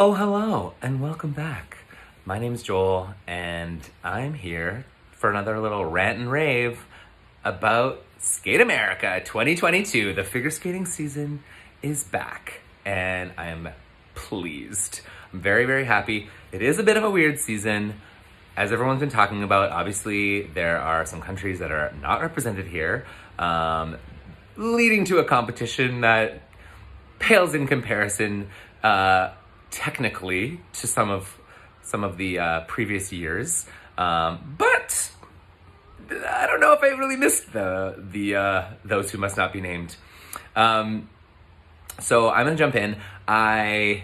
Oh, hello, and welcome back. My name's Joel, and I'm here for another little rant and rave about Skate America 2022. The figure skating season is back, and I'm pleased. I'm very, very happy. It is a bit of a weird season, as everyone's been talking about. Obviously, there are some countries that are not represented here, leading to a competition that pales in comparison technically to some of the previous years, but I don't know if I really missed those who must not be named. So I'm gonna jump in. I'm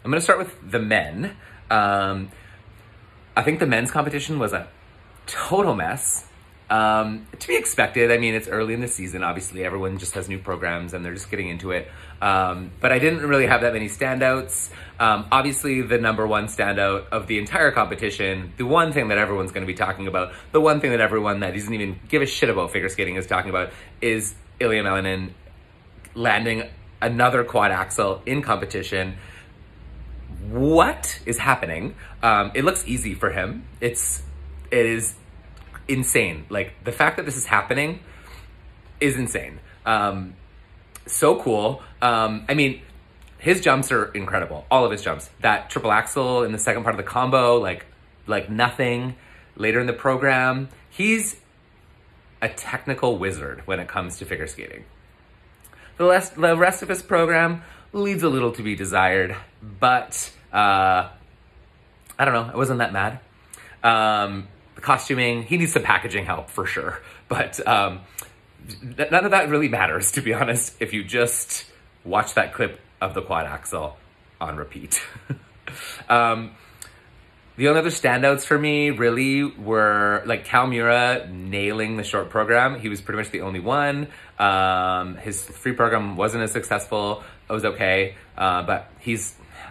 gonna start with the men. I think the men's competition was a total mess. To be expected. I mean, it's early in the season. Obviously, everyone just has new programs and they're just getting into it. But I didn't really have that many standouts. Obviously, the number one standout of the entire competition, the one thing that everyone's going to be talking about, the one thing that everyone that doesn't even give a shit about figure skating is talking about, is Ilya Melinin landing another quad axel in competition. What is happening? It looks easy for him. It is insane. Like, the fact that this is happening is insane. So cool. I mean, his jumps are incredible. All of his jumps. That triple axel in the second part of the combo, like nothing. Later in the program, he's a technical wizard when it comes to figure skating. The rest of his program leaves a little to be desired, but I don't know. I wasn't that mad. The costuming, he needs some packaging help for sure, but none of that really matters, to be honest, if you just watch that clip of the quad axel on repeat. The only other standouts for me really were like Cal Mura nailing the short program. He was pretty much the only one. His free program wasn't as successful. It was okay, but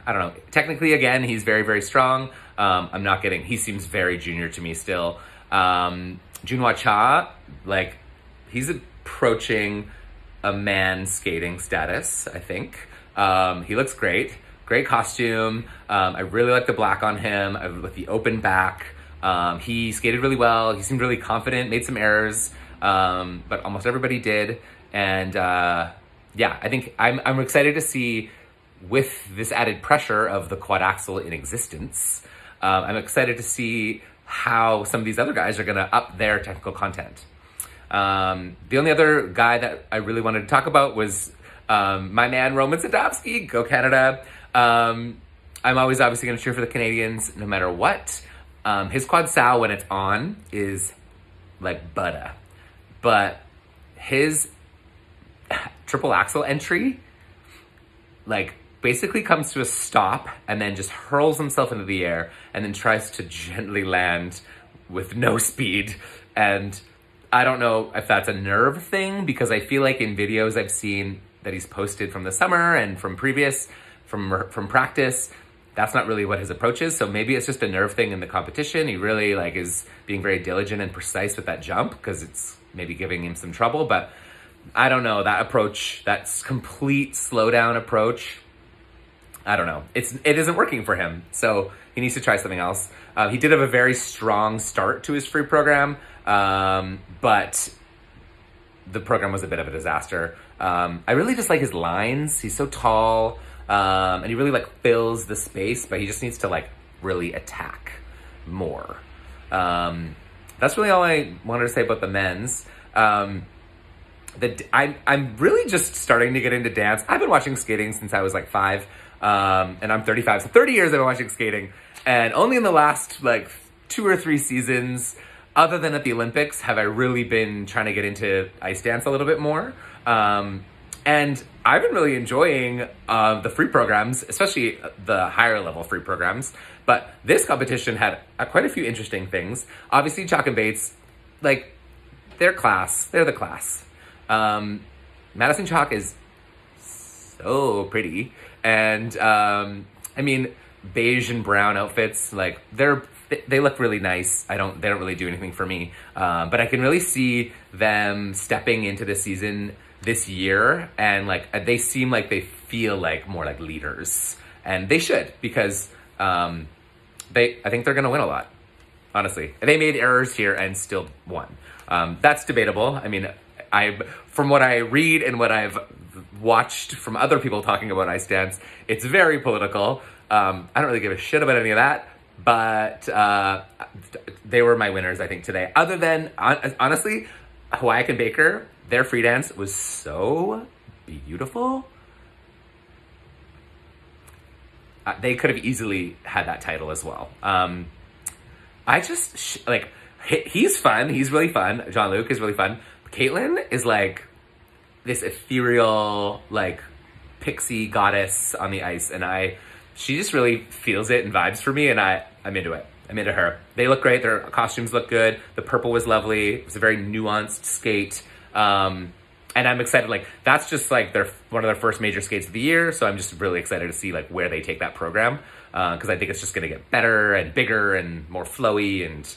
I don't know. Technically, again, he's very, very strong. I'm not getting, he seems very junior to me still. Junhwa Cha, like, he's approaching a man skating status, I think. He looks great. Great costume. I really like the black on him with the open back. He skated really well. He seemed really confident, made some errors, but almost everybody did. And yeah, I think I'm excited to see, with this added pressure of the quad axel in existence, I'm excited to see how some of these other guys are gonna up their technical content. The only other guy that I really wanted to talk about was my man, Roman Sadowski. Go Canada. I'm always obviously gonna cheer for the Canadians no matter what. His quad sal, when it's on, is like butter. But his triple axel entry, like, basically comes to a stop and then just hurls himself into the air and then tries to gently land with no speed. And I don't know if that's a nerve thing, because I feel like in videos I've seen that he's posted from the summer and from practice, that's not really what his approach is. So maybe it's just a nerve thing in the competition. He really is being very diligent and precise with that jump because it's maybe giving him some trouble. But I don't know, that approach, that's complete slowdown approach, I don't know. It isn't working for him, so he needs to try something else. He did have a very strong start to his free program, but the program was a bit of a disaster. I really just like his lines. He's so tall, and he really fills the space, but he just needs to really attack more. That's really all I wanted to say about the men's. I'm really just starting to get into dance. I've been watching skating since I was 5. And I'm 35, so 30 years I've been watching skating. And only in the last 2 or 3 seasons, other than at the Olympics, have I really been trying to get into ice dance a little bit more. And I've been really enjoying the free programs, especially the higher level free programs. But this competition had quite a few interesting things. Obviously, Chalk and Bates, they're class. They're the class. Madison Chalk is so pretty. And, I mean, beige and brown outfits, they look really nice. They don't really do anything for me. But I can really see them stepping into the season this year, and they seem like they feel more like leaders. And they should, because I think they're going to win a lot, honestly. They made errors here and still won. That's debatable. I mean, from what I read and what I've watched from other people talking about ice dance, it's very political. I don't really give a shit about any of that, but they were my winners, I think, today. Other than, honestly, Hawaii and Baker, their free dance was so beautiful. They could have easily had that title as well. I just, like, he's fun. He's really fun. Jean-Luc is really fun. Caitlin is like this ethereal, like, pixie goddess on the ice, and she just really feels it and vibes for me, and I'm into it. I'm into her. They look great. Their costumes look good. The purple was lovely. It was a very nuanced skate. And I'm excited, like, that's just like one of their first major skates of the year. So I'm just really excited to see like where they take that program. Cause I think it's just gonna get better and bigger and more flowy, and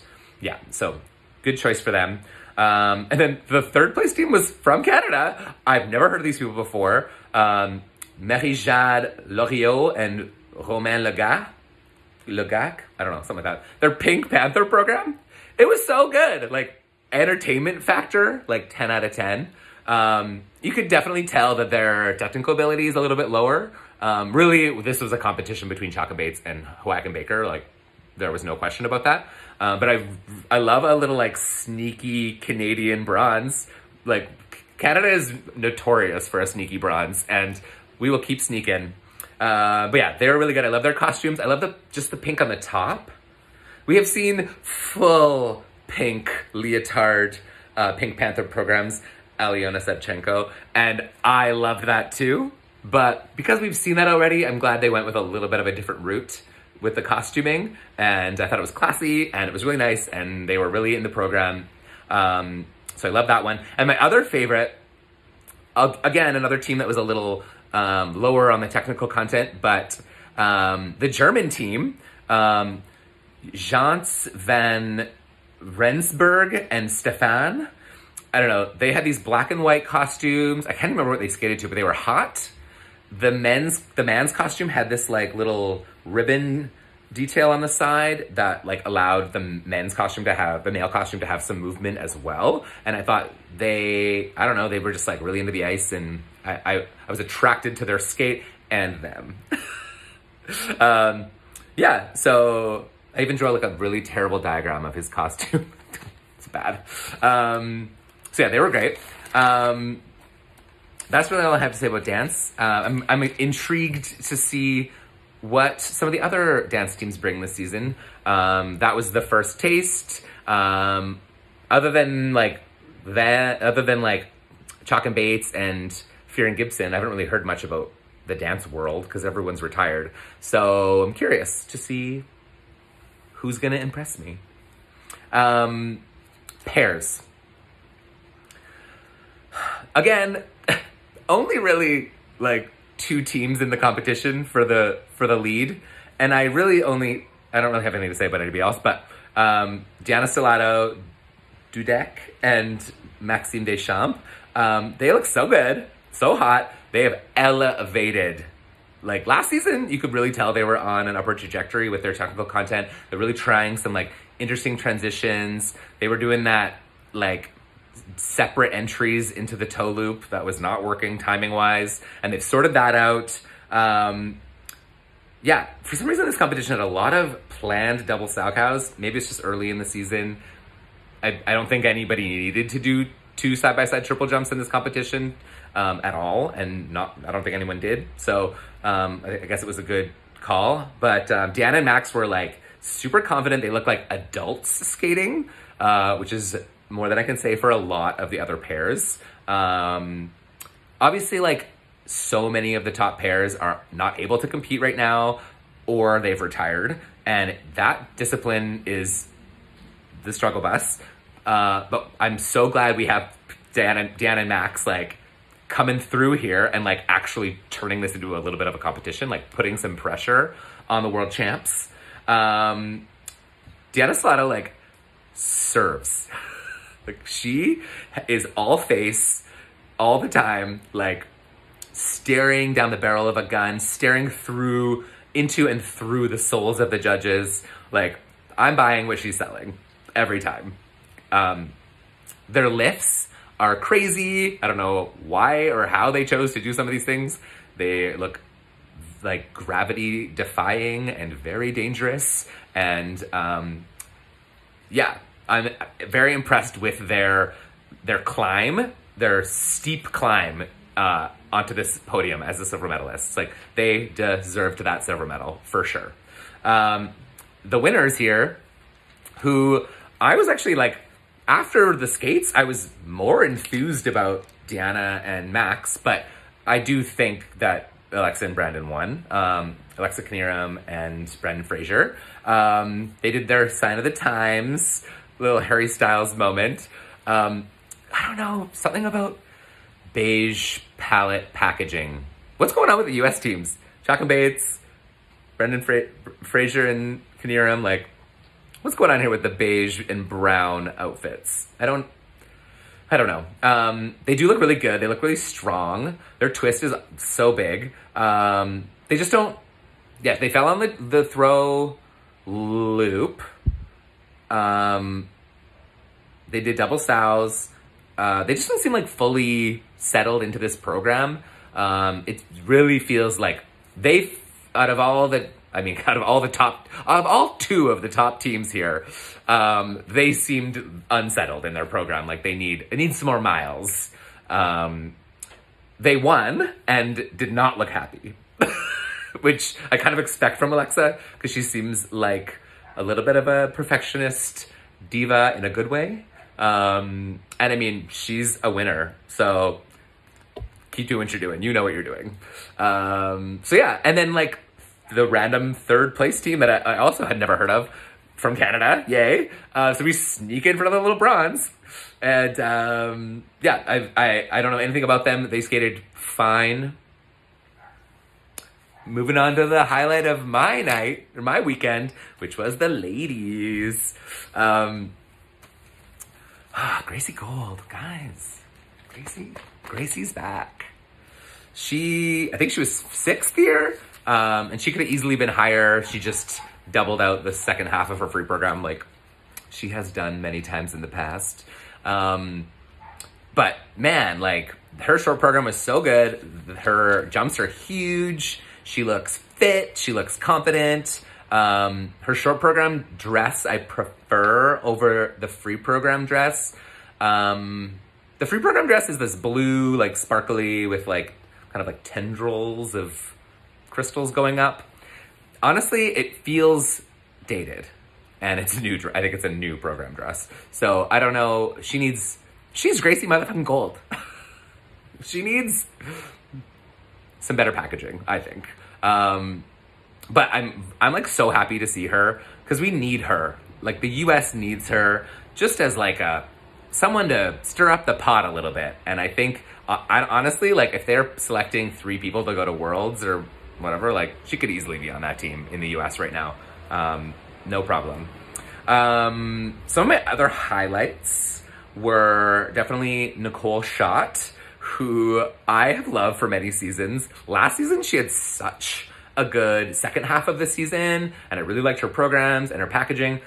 yeah, so good choice for them. And then the third place team was from Canada. I've never heard of these people before. Marie-Jade Loriot and Romain Legac, I don't know, something like that. Their Pink Panther program, it was so good. Like, entertainment factor, like 10 out of 10. You could definitely tell that their technical ability is a little bit lower. Really, this was a competition between Chaka Bates and Hawaii Baker. Like, there was no question about that. But I love a little, like, sneaky Canadian bronze. Like, Canada is notorious for a sneaky bronze, and we will keep sneaking. But yeah, they were really good. I love their costumes. I love just the pink on the top. We have seen full pink leotard, Pink Panther programs, Alyona Savchenko, and I loved that too. But because we've seen that already, I'm glad they went with a little bit of a different route with the costuming, and I thought it was classy, and it was really nice, and they were really in the program. So I love that one. And my other favorite, again, another team that was a little lower on the technical content, but the German team, Jans van Rensburg and Stefan, I don't know, they had these black and white costumes. I can't remember what they skated to, but they were hot. The man's costume had this like little ribbon detail on the side that like allowed the male costume to have some movement as well. And I thought I don't know, they were just like really into the ice, and I was attracted to their skate and them. Yeah, so I even drew like a really terrible diagram of his costume. It's bad. So yeah, they were great. That's really all I have to say about dance. I'm intrigued to see what some of the other dance teams bring this season. That was the first taste. Other than like Chalk and Bates and Fear and Gibson, I haven't really heard much about the dance world because everyone's retired. So I'm curious to see who's gonna impress me. Pairs. Again, only really like 2 teams in the competition for the lead, and I don't really have anything to say about anybody else, but Diana Stellato, Dudek, and Maxime Deschamps, they look so good, so hot. They have elevated. Like last season, you could really tell they were on an upward trajectory with their technical content. They're really trying some like interesting transitions. They were doing that like separate entries into the toe loop that was not working timing wise, and they've sorted that out. Yeah, for some reason this competition had a lot of planned double Salchows. Maybe it's just early in the season. I don't think anybody needed to do 2 side-by-side triple jumps in this competition at all, and I don't think anyone did. So I guess it was a good call. But Deanna and Max were like super confident. They look like adults skating, which is more than I can say for a lot of the other pairs. Obviously, like, so many of the top pairs are not able to compete right now, or they've retired, and that discipline is the struggle bus. But I'm so glad we have Dan and Max, like, coming through here and, like, actually turning this into a little bit of a competition, like, putting some pressure on the world champs. Deanna Stellato, like, serves. Like, she is all face all the time, like, staring down the barrel of a gun, staring through into and through the souls of the judges. Like, I'm buying what she's selling every time. Their lifts are crazy. I don't know why or how they chose to do some of these things. They look like gravity defying and very dangerous. And yeah, I'm very impressed with their climb, their steep climb onto this podium as the silver medalists. Like, they deserved that silver medal for sure. The winners here, who I was actually like, after the skates, I was more enthused about Deanna and Max, but I do think that Alexa and Brandon won. Alexa Knierim and Brendan Fraser. They did their sign of the times, little Harry Styles moment. I don't know, something about beige palette packaging. What's going on with the US teams? Jochen Bates, Brendan Fraser and Knierim, like, what's going on here with the beige and brown outfits? I don't know. They do look really good. They look really strong. Their twist is so big. They just don't, yeah, they fell on the throw loop. They did double sows. They just don't seem like fully settled into this program. It really feels like out of all two of the top teams here, they seemed unsettled in their program. Like, it needs some more miles. They won and did not look happy, which I kind of expect from Alexa, because she seems like a little bit of a perfectionist diva in a good way. And I mean, she's a winner, so keep doing what you're doing. You know what you're doing. So yeah, and then like the random third place team that I also had never heard of from Canada, yay. So we sneak in for another little bronze. And yeah, I don't know anything about them. They skated fine. Moving on to the highlight of my night, or my weekend, which was the ladies. Gracie Gold, guys. Gracie's back. I think she was 6th here, and she could have easily been higher. She just doubled out the second half of her free program like she has done many times in the past. But man, like, her short program was so good. Her jumps are huge. She looks fit. She looks confident. Her short program dress I prefer over the free program dress. The free program dress is this blue, like, sparkly with like kind of like tendrils of crystals going up. Honestly, it feels dated, and it's new. I think it's a new program dress. So I don't know. She's Gracie motherfucking Gold. She needs some better packaging, I think. But I'm like so happy to see her, because we need her. Like, the US needs her just as like someone to stir up the pot a little bit. And I think, honestly, like, if they're selecting 3 people to go to Worlds or whatever, like, she could easily be on that team in the US right now. No problem. Some of my other highlights were definitely Nicole Schott, who I have loved for many seasons. Last season, she had such a good second half of the season, and I really liked her programs and her packaging.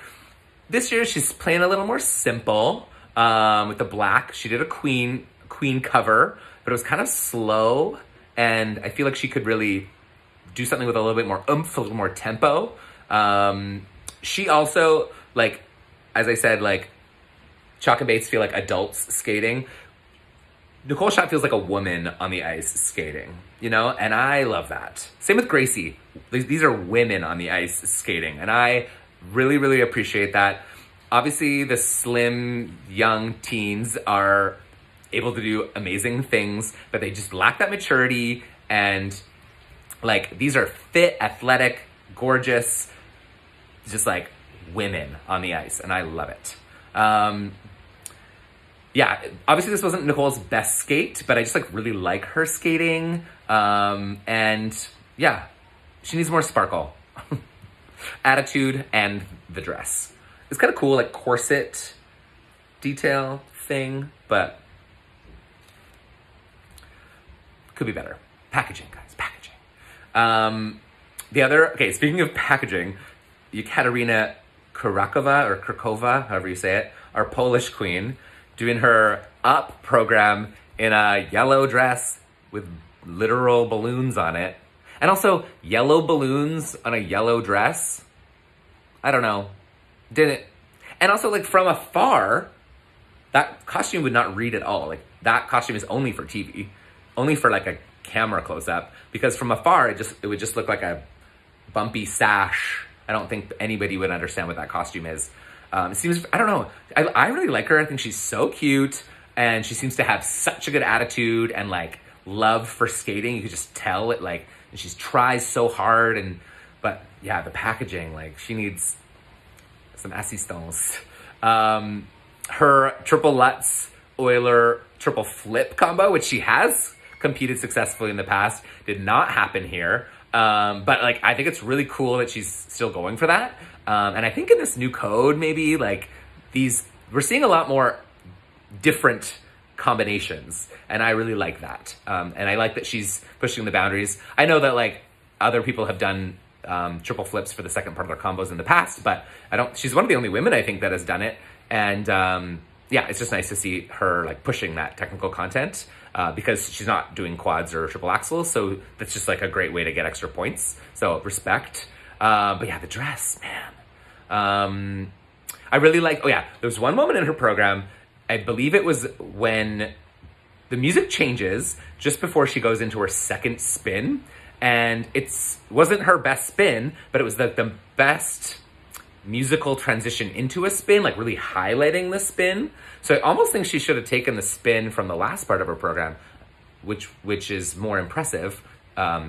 This year, she's playing a little more simple with the black. She did a queen cover, but it was kind of slow, and I feel like she could really do something with a little bit more oomph, a little more tempo. She also, like, as I said, like, Chalk and Bates feel like adults skating. Nicole Schott feels like a woman on the ice skating, you know? And I love that. Same with Gracie. These are women on the ice skating, and I really, really appreciate that. Obviously, the slim, young teens are able to do amazing things, but they just lack that maturity. And, like, these are fit, athletic, gorgeous, just like women on the ice, and I love it. Yeah, obviously this wasn't Nicole's best skate, but I just like really like her skating. And yeah, she needs more sparkle, attitude, and the dress. It's kind of cool, like corset detail thing, but could be better. Packaging, guys, packaging. The other, okay, speaking of packaging, Ekaterina Krakova, however you say it, our Polish queen, doing her Up program in a yellow dress with literal balloons on it. And also, yellow balloons on a yellow dress. I don't know. Didn't. And also, like, from afar, that costume would not read at all. Like, that costume is only for TV. Only for, like, a camera close-up. Because from afar, it would just look like a bumpy sash. I don't think anybody would understand what that costume is. It seems, I don't know. I really like her. I think she's so cute. And she seems to have such a good attitude and, like, love for skating. You could just tell it, like, and she tries so hard. But, yeah, the packaging, like, she needs some assistance. Her triple Lutz Euler triple flip combo, which she has competed successfully in the past, did not happen here. But like, I think it's really cool that she's still going for that. And I think in this new code, maybe like we're seeing a lot more different combinations. And I really like that. And I like that she's pushing the boundaries. I know that like other people have done triple flips for the second part of their combos in the past, but she's one of the only women I think that has done it. And yeah, it's just nice to see her like pushing that technical content because she's not doing quads or triple axels. So that's just like a great way to get extra points. So respect. But yeah, the dress, man. I really like, oh yeah, there was one moment in her program, I believe it was when the music changes just before she goes into her second spin. And it wasn't her best spin, but it was the best musical transition into a spin, like really highlighting the spin. So I almost think she should have taken the spin from the last part of her program, which is more impressive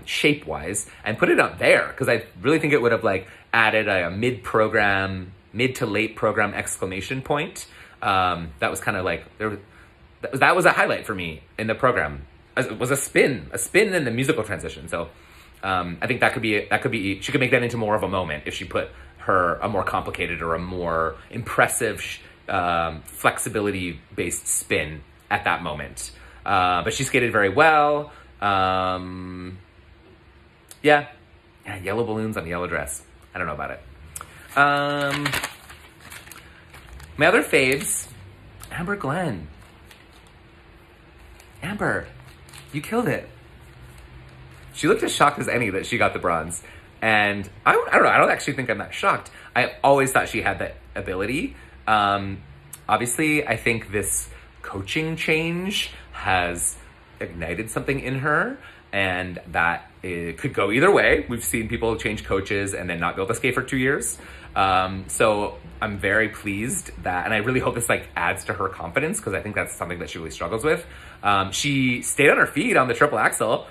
shape-wise, and put it up there, because I really think it would have like added a mid to late program exclamation point. That was kind of like, that was a highlight for me in the program. It was a spin in the musical transition. So I think that could be, she could make that into more of a moment if she put a more complicated or a more impressive flexibility-based spin at that moment. But she skated very well. Yeah, yellow balloons on a yellow dress. I don't know about it. My other faves, Amber Glenn. Amber, you killed it. She looked as shocked as any that she got the bronze. And I don't know, I don't actually think I'm that shocked. I always thought she had that ability. Obviously, I think this coaching change has ignited something in her, and that it could go either way. We've seen people change coaches and then not be able to skate for 2 years. So I'm very pleased that, and I really hope this like adds to her confidence, because I think that's something that she really struggles with. She stayed on her feet on the triple axel.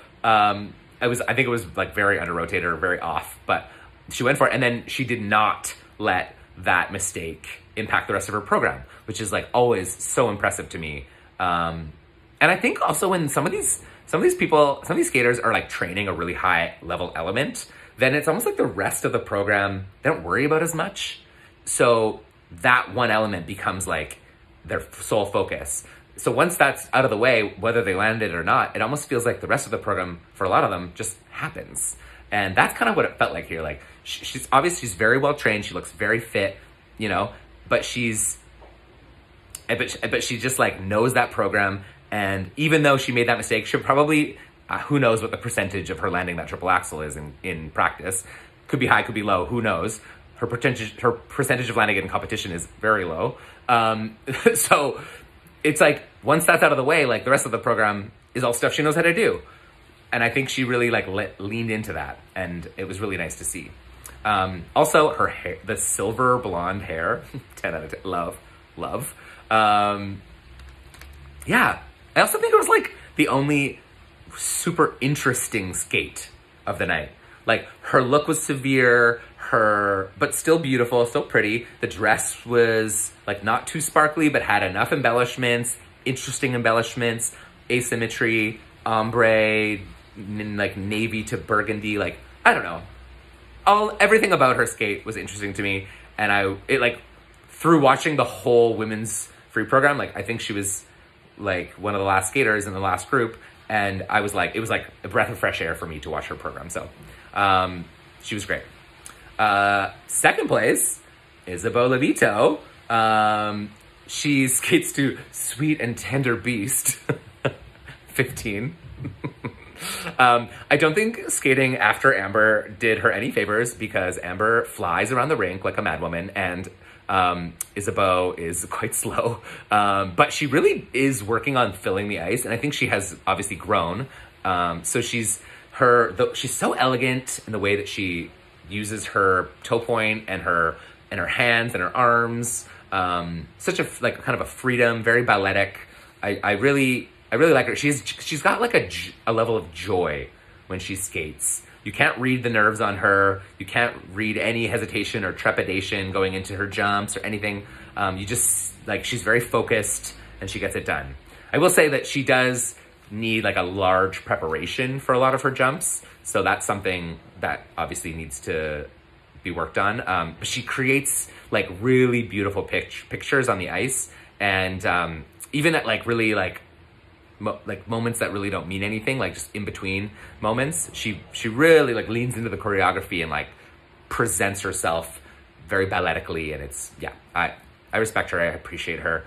I think it was like very under rotated or very off, but she went for it. And then she did not let that mistake impact the rest of her program, which is like always so impressive to me. And I think also when some of these skaters are like training a really high level element, then it's almost like the rest of the program, they don't worry about as much. So that one element becomes like their sole focus. So once that's out of the way, whether they landed it or not, it almost feels like the rest of the program, for a lot of them, just happens. And that's kind of what it felt like here. Like she's obviously, she's very well trained. She looks very fit, you know, but she just like knows that program. And even though she made that mistake, she'll probably, who knows what the percentage of her landing that triple axel is in practice. Could be high, could be low, who knows? Her percentage of landing it in competition is very low. So it's like, once that's out of the way, like the rest of the program is all stuff she knows how to do. And I think she really like leaned into that, and it was really nice to see. Also her hair, the silver blonde hair, 10 out of 10, love. Yeah, I also think it was like the only super interesting skate of the night. Like her look was severe, but still beautiful, still pretty. The dress was like not too sparkly, but had enough embellishments, interesting embellishments, asymmetry, ombre, like navy to burgundy, like, I don't know. Everything about her skate was interesting to me. And through watching the whole women's free program, like I think she was like one of the last skaters in the last group. And I was like, it was like a breath of fresh air for me to watch her program. So, She was great. Second place, Isabeau Levito. She skates to Sweet and Tender Beast, 15. I don't think skating after Amber did her any favors because Amber flies around the rink like a madwoman and Isabeau is quite slow. But she really is working on filling the ice, and I think she has obviously grown. So she's so elegant in the way that she uses her toe point and her hands and her arms. Such a kind of a freedom, very balletic. I really like her. She's got like a level of joy when she skates. You can't read the nerves on her. You can't read any hesitation or trepidation going into her jumps or anything. You just she's very focused and she gets it done. I will say that she does need like a large preparation for a lot of her jumps. So that's something that obviously needs to be worked on. But she creates like really beautiful pictures on the ice. And even at like really moments that really don't mean anything, like just in between moments, she really like leans into the choreography and like presents herself very balletically. And it's, yeah, I respect her. I appreciate her.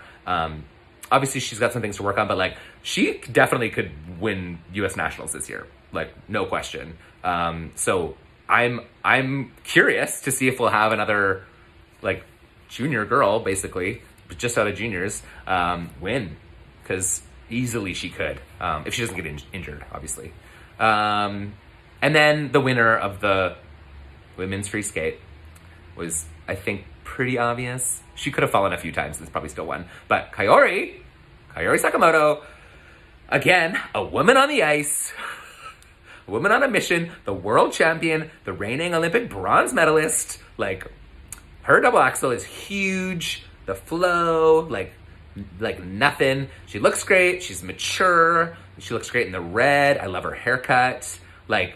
Obviously she's got some things to work on, but like she definitely could win US Nationals this year. Like no question. So I'm curious to see if we'll have another like junior girl, basically just out of juniors, win, because easily she could, if she doesn't get injured, obviously. And then the winner of the women's free skate was, I think, pretty obvious. She could have fallen a few times and probably still won. But Kaori Sakamoto, again, a woman on the ice, a woman on a mission, the world champion, the reigning Olympic bronze medalist. Like, her double axel is huge. The flow, like nothing. She looks great. She's mature. She looks great in the red. I love her haircut. Like,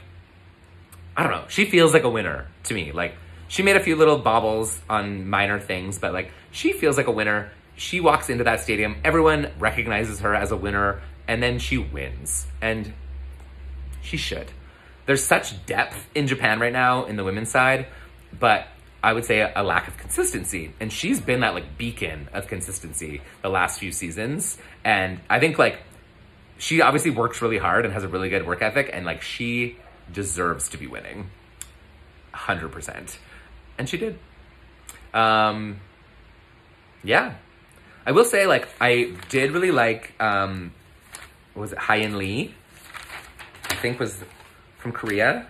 I don't know. She feels like a winner to me. Like, she made a few little bobbles on minor things, but like, she feels like a winner. She walks into that stadium. Everyone recognizes her as a winner, and then she wins. And she should. There's such depth in Japan right now in the women's side, but I would say a lack of consistency. And she's been that like beacon of consistency the last few seasons. And I think like she obviously works really hard and has a really good work ethic, and like she deserves to be winning 100%. And she did. Yeah. I will say like I did really like, what was it, Hyein Lee? I think was from Korea.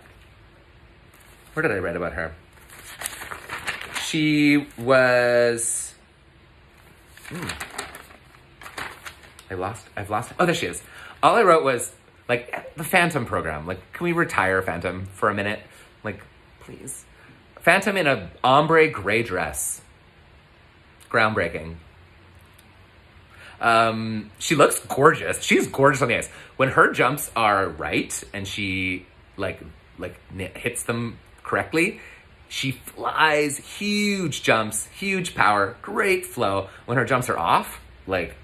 Where did I read about her? She was, I've lost, oh, there she is. All I wrote was like the Phantom program. Like, can we retire Phantom for a minute? Like, please. Phantom in a ombre gray dress. Groundbreaking. She looks gorgeous. She's gorgeous on the ice. When her jumps are right and she like hits them correctly, she flies huge jumps, huge power, great flow. When her jumps are off, like,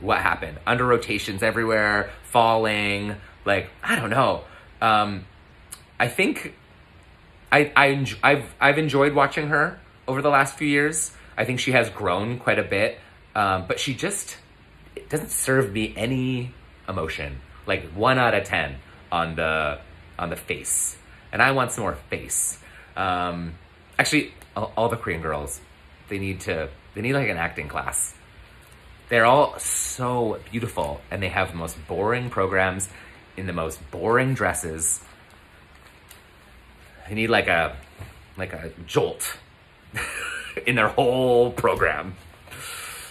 what happened? Under rotations everywhere, falling, like, I don't know. I think I've enjoyed watching her over the last few years. I think she has grown quite a bit, but it doesn't serve me any emotion. Like 1 out of 10 on the face, and I want some more face. Actually, all the Korean girls, they need like an acting class. They're all so beautiful, and they have the most boring programs in the most boring dresses. They need like a jolt in their whole program.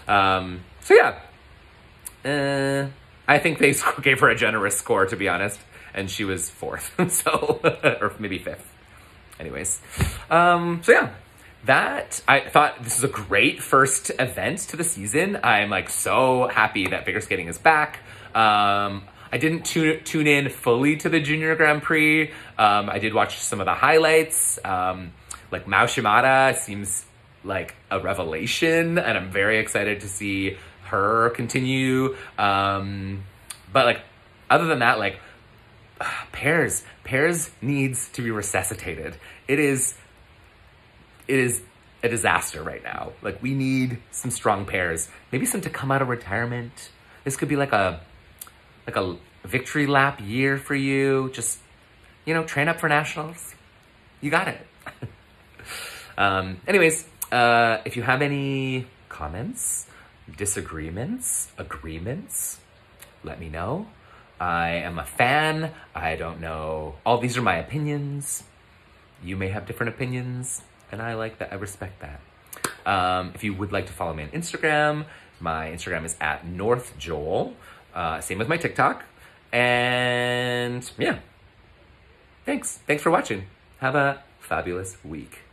So yeah, I think they gave her a generous score, to be honest, and she was 4th, so, or maybe 5th. Anyways, so yeah, I thought this is a great first event to the season. I'm like so happy that figure skating is back. I didn't tune in fully to the Junior Grand Prix. I did watch some of the highlights. Like Mao Shimada seems like a revelation, and I'm very excited to see her continue. But like, other than that, like, Pears. Pears needs to be resuscitated. It is a disaster right now. Like, we need some strong pears. Maybe some to come out of retirement. This could be like a victory lap year for you. Just, train up for nationals. You got it. Anyways, if you have any comments, disagreements, agreements, let me know. I am a fan. I don't know. All these are my opinions. You may have different opinions, and I like that. I respect that. If you would like to follow me on Instagram, my Instagram is @NorthJoel. Same with my TikTok. And yeah, thanks. Thanks for watching. Have a fabulous week.